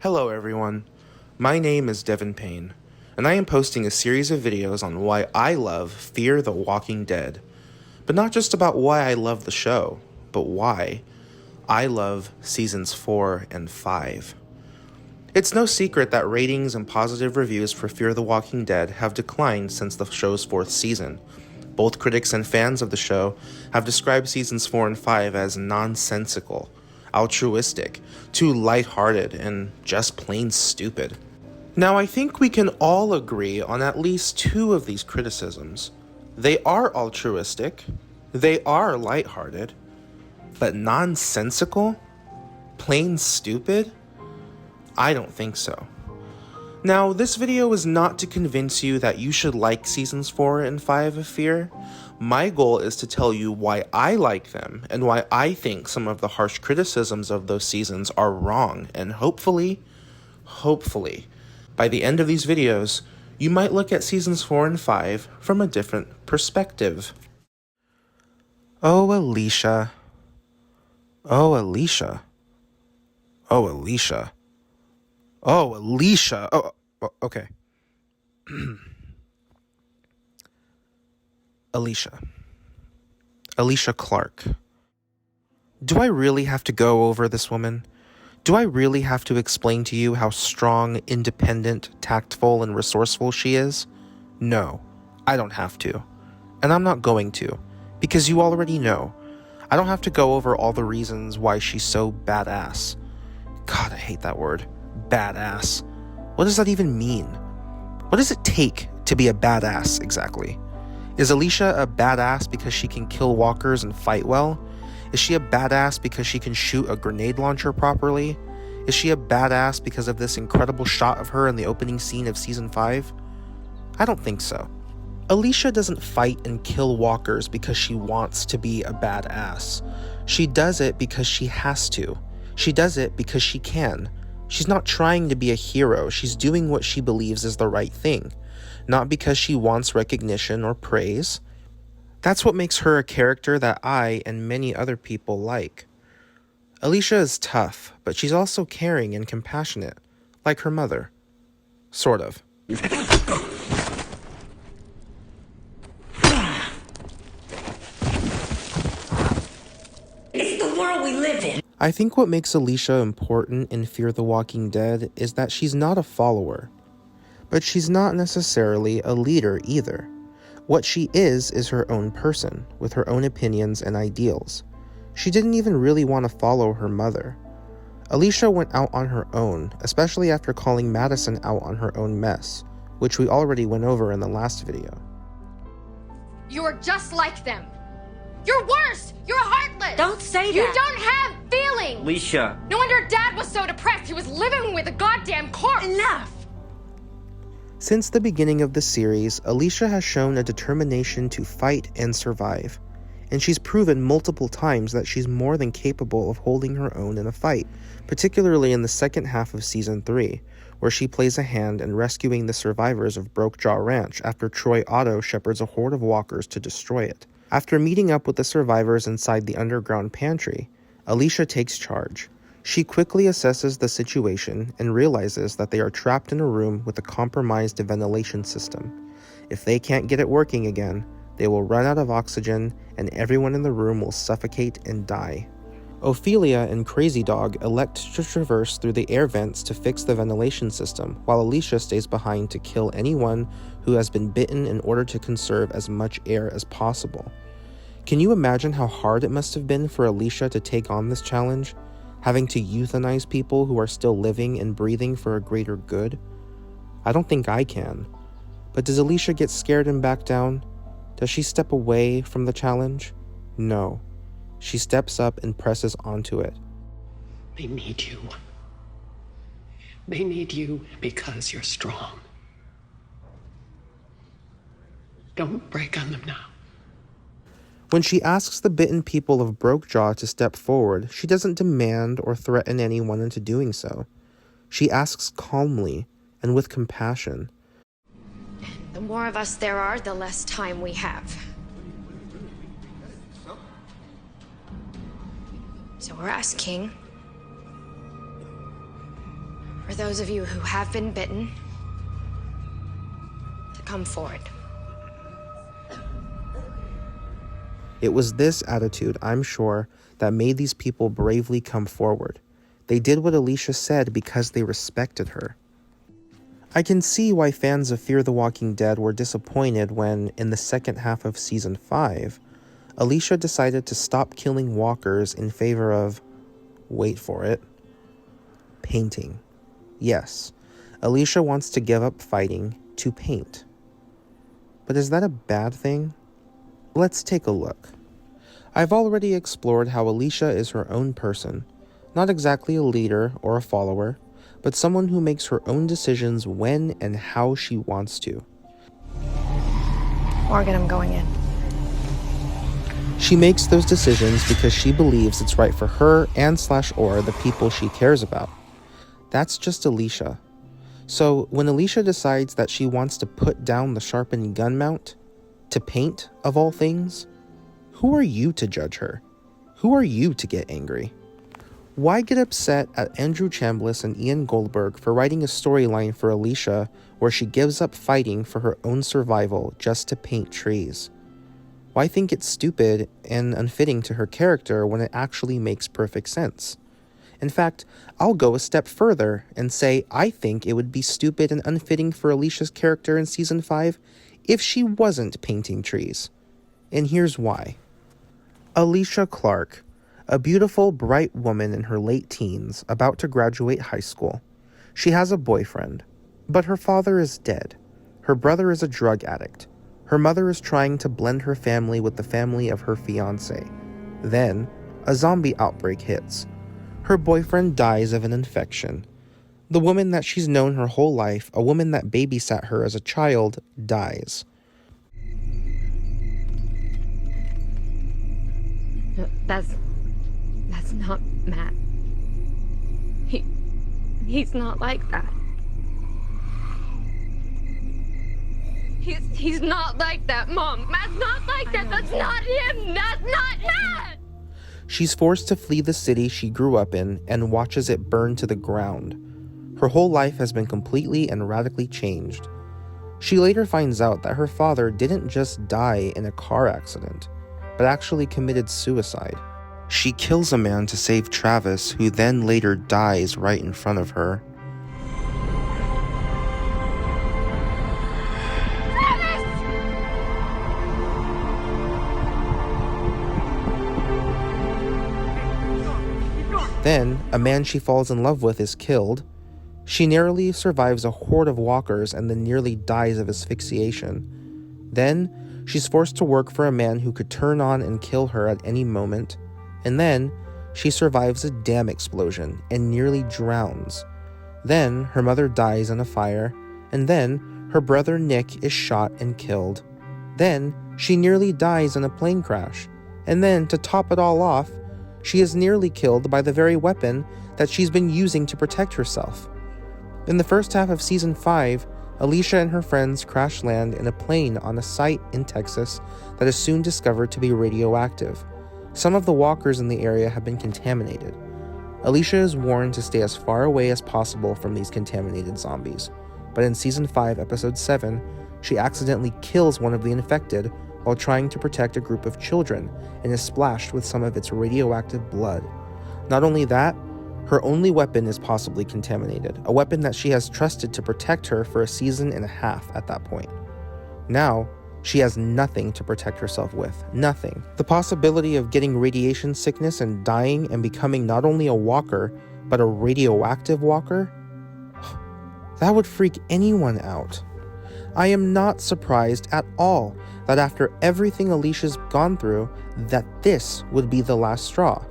Hello everyone, my name is Devin Payne, and I am posting a series of videos on why I love Fear the Walking Dead. But not just about why I love the show, but why I love seasons 4 and 5. It's no secret that ratings and positive reviews for Fear the Walking Dead have declined since the show's 4th season. Both critics and fans of the show have described seasons 4 and 5 as nonsensical, altruistic, too lighthearted, and just plain stupid. Now, I think we can all agree on at least 2 of these criticisms. They are altruistic, they are lighthearted, but nonsensical? Plain stupid? I don't think so. Now, this video is not to convince you that you should like seasons 4 and 5 of Fear. My goal is to tell you why I like them and why I think some of the harsh criticisms of those seasons are wrong, and hopefully, by the end of these videos, you might look at seasons 4 and 5 from a different perspective. Oh, Alicia. Oh, Alicia. Oh, Alicia. Oh, Alicia. Oh, okay. Alicia Clark. Do I really have to go over this woman? Do I really have to explain to you how strong, independent, tactful, and resourceful she is? No, I don't have to. And I'm not going to, because you already know. I don't have to go over all the reasons why she's so badass. God, I hate that word. Badass. What does that even mean? What does it take to be a badass, exactly? Is Alicia a badass because she can kill walkers and fight well? Is she a badass because she can shoot a grenade launcher properly? Is she a badass because of this incredible shot of her in the opening scene of season 5? I don't think so. Alicia doesn't fight and kill walkers because she wants to be a badass. She does it because she has to. She does it because she can. She's not trying to be a hero, she's doing what she believes is the right thing, not because she wants recognition or praise. That's what makes her a character that I and many other people like. Alicia is tough, but she's also caring and compassionate, like her mother. Sort of. It's the world we live in. I think what makes Alicia important in Fear the Walking Dead is that she's not a follower, but she's not necessarily a leader either. What she is her own person, with her own opinions and ideals. She didn't even really want to follow her mother. Alicia went out on her own, especially after calling Madison out on her own mess, which we already went over in the last video. You're just like them. You're worse! You're heartless! Don't say that! You don't have feelings! Alicia! No wonder Dad was so depressed. He was living with a goddamn corpse! Enough! Since the beginning of the series, Alicia has shown a determination to fight and survive, and she's proven multiple times that she's more than capable of holding her own in a fight, particularly in the second half of Season 3, where she plays a hand in rescuing the survivors of Broke Jaw Ranch after Troy Otto shepherds a horde of walkers to destroy it. After meeting up with the survivors inside the underground pantry, Alicia takes charge. She quickly assesses the situation and realizes that they are trapped in a room with a compromised ventilation system. If they can't get it working again, they will run out of oxygen and everyone in the room will suffocate and die. Ophelia and Crazy Dog elect to traverse through the air vents to fix the ventilation system, while Alicia stays behind to kill anyone who has been bitten in order to conserve as much air as possible. Can you imagine how hard it must have been for Alicia to take on this challenge? Having to euthanize people who are still living and breathing for a greater good? I don't think I can. But does Alicia get scared and back down? Does she step away from the challenge? No. She steps up and presses onto it. They need you. They need you because you're strong. Don't break on them now. When she asks the bitten people of Broke Jaw to step forward, she doesn't demand or threaten anyone into doing so. She asks calmly and with compassion. The more of us there are, the less time we have. So we're asking, for those of you who have been bitten to come forward. It was this attitude, I'm sure, that made these people bravely come forward. They did what Alicia said because they respected her. I can see why fans of Fear the Walking Dead were disappointed when, in the second half of Season 5, Alicia decided to stop killing walkers in favor of, wait for it, painting. Yes, Alicia wants to give up fighting to paint. But is that a bad thing? Let's take a look. I've already explored how Alicia is her own person, not exactly a leader or a follower, but someone who makes her own decisions when and how she wants to. Morgan, I'm going in. She makes those decisions because she believes it's right for her and/or the people she cares about. That's just Alicia. So when Alicia decides that she wants to put down the sharpened gun mount, to paint, of all things, who are you to judge her? Who are you to get angry? Why get upset at Andrew Chambliss and Ian Goldberg for writing a storyline for Alicia where she gives up fighting for her own survival just to paint trees? Why think it's stupid and unfitting to her character when it actually makes perfect sense? In fact, I'll go a step further and say I think it would be stupid and unfitting for Alicia's character in Season 5 if she wasn't painting trees. And here's why. Alicia Clark, a beautiful, bright woman in her late teens, about to graduate high school. She has a boyfriend, but her father is dead. Her brother is a drug addict. Her mother is trying to blend her family with the family of her fiancé. Then, a zombie outbreak hits. Her boyfriend dies of an infection. The woman that she's known her whole life, a woman that babysat her as a child, dies. No, that's not Matt. He's not like that. He's not like that, Mom. Matt's not like that. That's not him. That's not Matt. She's forced to flee the city she grew up in and watches it burn to the ground. Her whole life has been completely and radically changed. She later finds out that her father didn't just die in a car accident, but actually committed suicide. She kills a man to save Travis, who then later dies right in front of her. Then, a man she falls in love with is killed. She narrowly survives a horde of walkers and then nearly dies of asphyxiation. Then, she's forced to work for a man who could turn on and kill her at any moment. And then, she survives a dam explosion and nearly drowns. Then, her mother dies in a fire. And then, her brother Nick is shot and killed. Then, she nearly dies in a plane crash. And then, to top it all off, she is nearly killed by the very weapon that she's been using to protect herself. In the first half of Season 5, Alicia and her friends crash land in a plane on a site in Texas that is soon discovered to be radioactive. Some of the walkers in the area have been contaminated. Alicia is warned to stay as far away as possible from these contaminated zombies, but in Season 5, Episode 7, she accidentally kills one of the infected while trying to protect a group of children and is splashed with some of its radioactive blood. Not only that, her only weapon is possibly contaminated, a weapon that she has trusted to protect her for a season and a half at that point. Now, she has nothing to protect herself with. Nothing. The possibility of getting radiation sickness and dying and becoming not only a walker, but a radioactive walker? That would freak anyone out. I am not surprised at all that after everything Alicia's gone through, that this would be the last straw.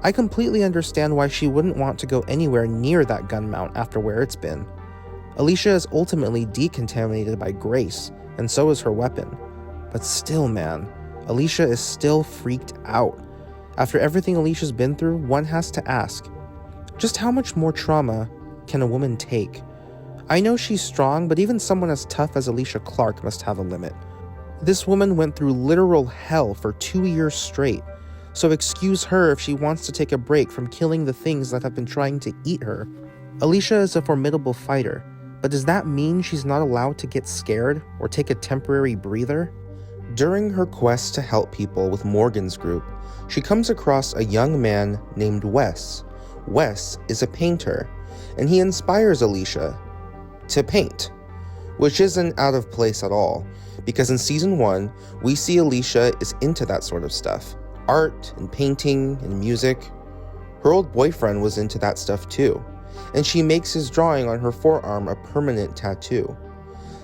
I completely understand why she wouldn't want to go anywhere near that gun mount after where it's been. Alicia is ultimately decontaminated by grace, and so is her weapon. But still, man, Alicia is still freaked out. After everything Alicia's been through, one has to ask, just how much more trauma can a woman take? I know she's strong, but even someone as tough as Alicia Clark must have a limit. This woman went through literal hell for 2 years straight, so excuse her if she wants to take a break from killing the things that have been trying to eat her. Alicia is a formidable fighter, but does that mean she's not allowed to get scared or take a temporary breather? During her quest to help people with Morgan's group, she comes across a young man named Wes. Wes is a painter, and he inspires Alicia to paint, which isn't out of place at all, because in season 1, we see Alicia is into that sort of stuff. Art and painting and music. Her old boyfriend was into that stuff too, and she makes his drawing on her forearm a permanent tattoo.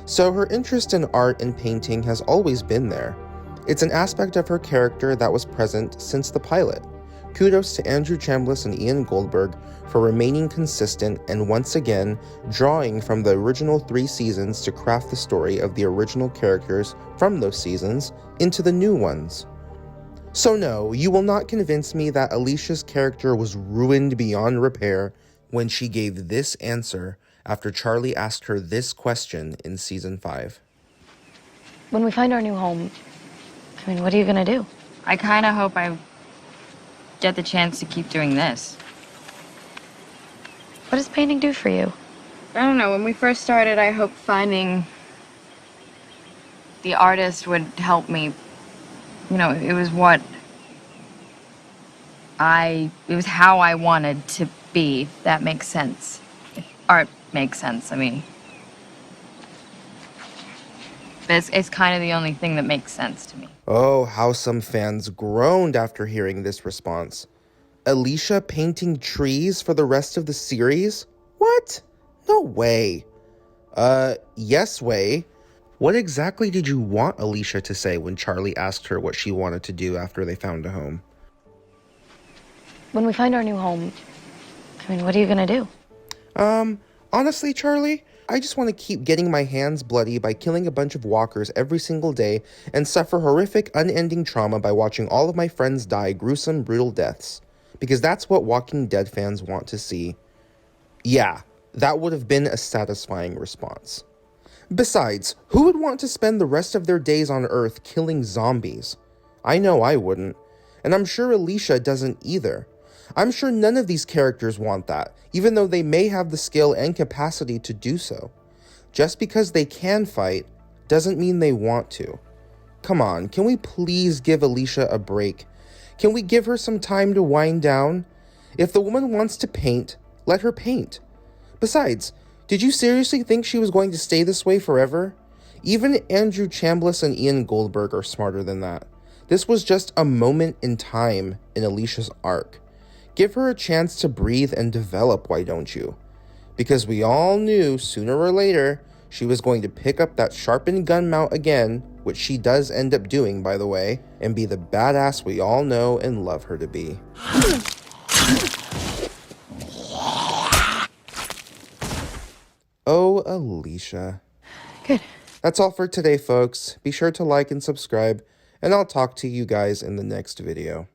So her interest in art and painting has always been there. It's an aspect of her character that was present since the pilot. Kudos to Andrew Chambliss and Ian Goldberg for remaining consistent and once again drawing from the original 3 seasons to craft the story of the original characters from those seasons into the new ones. So no, you will not convince me that Alicia's character was ruined beyond repair when she gave this answer after Charlie asked her this question in season 5. When we find our new home, what are you gonna do? I kind of hope I get the chance to keep doing this. What does painting do for you? I don't know. When we first started, I hoped finding the artist would help me. You know, it was how I wanted to be, if that makes sense. If art makes sense, But it's kind of the only thing that makes sense to me. Oh, how some fans groaned after hearing this response. Alicia painting trees for the rest of the series? What? No way. Yes way. What exactly did you want Alicia to say when Charlie asked her what she wanted to do after they found a home? When we find our new home, what are you gonna do? Honestly, Charlie, I just want to keep getting my hands bloody by killing a bunch of walkers every single day and suffer horrific, unending trauma by watching all of my friends die gruesome, brutal deaths. Because that's what Walking Dead fans want to see. Yeah, that would have been a satisfying response. Besides, who would want to spend the rest of their days on Earth killing zombies? I know I wouldn't, and I'm sure Alicia doesn't either. I'm sure none of these characters want that, even though they may have the skill and capacity to do so. Just because they can fight doesn't mean they want to. Come on, can we please give Alicia a break? Can we give her some time to wind down? If the woman wants to paint, let her paint. Besides, did you seriously think she was going to stay this way forever? Even Andrew Chambliss and Ian Goldberg are smarter than that. This was just a moment in time in Alicia's arc. Give her a chance to breathe and develop, why don't you? Because we all knew sooner or later she was going to pick up that sharpened gun mount again, which she does end up doing, by the way, and be the badass we all know and love her to be. Oh, Alicia. Good. That's all for today, folks. Be sure to like and subscribe, and I'll talk to you guys in the next video.